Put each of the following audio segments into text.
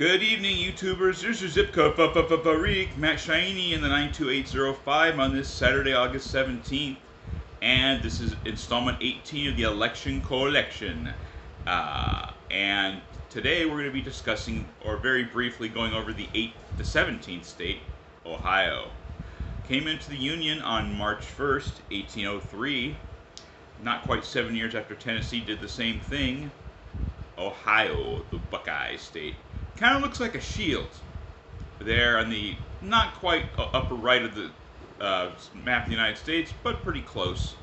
Good evening, YouTubers. Here's your zip code, Farik, Matt Shiny in the 92805 on this Saturday, August 17th. And this is installment 18 of the Election Collection. And today we're going to be discussing, or very briefly going over the 17th state, Ohio. Came into the Union on March 1st, 1803. Not quite 7 years after Tennessee did the same thing. Ohio, the Buckeye state. Kind of looks like a shield there on the not quite upper right of the map of the United States, but pretty close.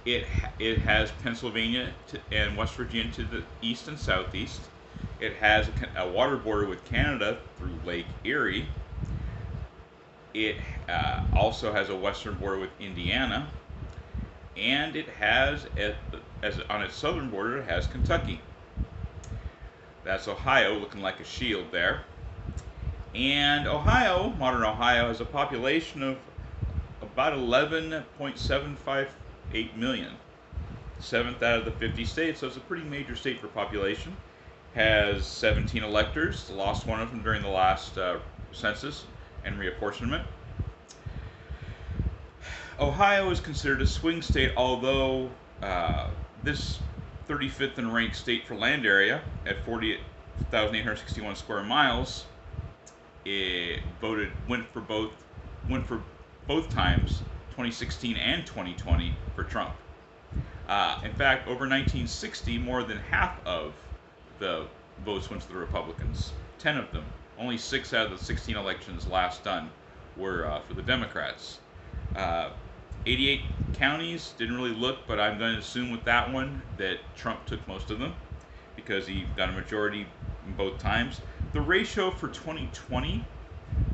It has Pennsylvania and West Virginia to the east and southeast. It has a water border with Canada through Lake Erie. It also has a western border with Indiana, and it has, on its southern border, it has Kentucky. That's Ohio, looking like a shield there. And Ohio, modern Ohio, has a population of about 11.758 million. 7th out of the 50 states, so it's a pretty major state for population. Has 17 electors, lost one of them during the last census and reapportionment. Ohio is considered a swing state, although this 35th in rank state for land area at 48,861 square miles. It went for both times, 2016 and 2020, for Trump. In fact, over 1960, more than half of the votes went to the Republicans. 10 of them. Only 6 out of the 16 elections last done were for the Democrats. 88 counties, didn't really look, but I'm going to assume with that one that Trump took most of them because he got a majority in both times. The ratio for 2020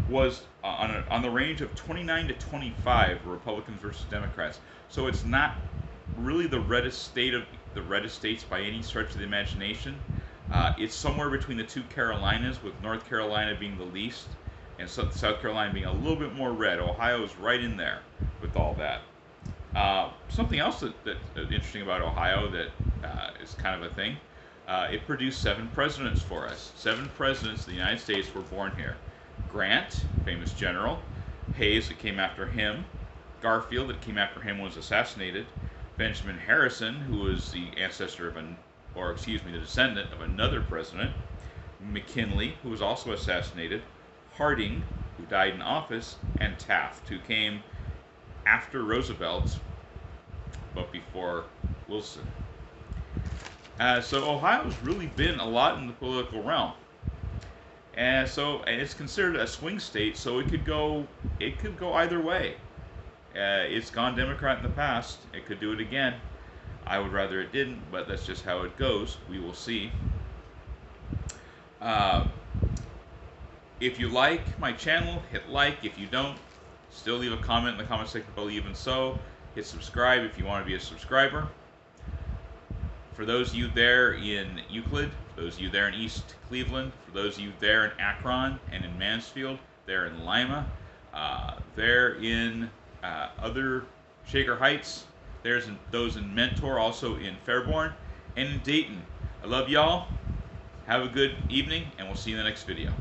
was on the range of 29 to 25 Republicans versus Democrats. So it's not really the reddest states by any stretch of the imagination. It's somewhere between the two Carolinas, with North Carolina being the least and South Carolina being a little bit more red. Ohio is right in there with all that. Something else that's interesting about Ohio that is kind of a thing, it produced 7 presidents for us. 7 presidents of the United States were born here. Grant, famous general. Hayes, that came after him. Garfield, that came after him, was assassinated. Benjamin Harrison, who was the ancestor of the descendant of another president. McKinley, who was also assassinated. Harding, who died in office, and Taft, who came after Roosevelt, but before Wilson. So Ohio's really been a lot in the political realm, and it's considered a swing state, so it could go either way. It's gone Democrat in the past. It could do it again. I would rather it didn't, but that's just how it goes. We will see. If you like my channel, hit like. If you don't, still leave a comment in the comment section below. Even so, hit subscribe if you want to be a subscriber. For those of you there in Euclid, for those of you there in East Cleveland, for those of you there in Akron and in Mansfield, there in Lima, there in other Shaker Heights, there's those in Mentor, also in Fairborn, and in Dayton. I love y'all. Have a good evening, and we'll see you in the next video.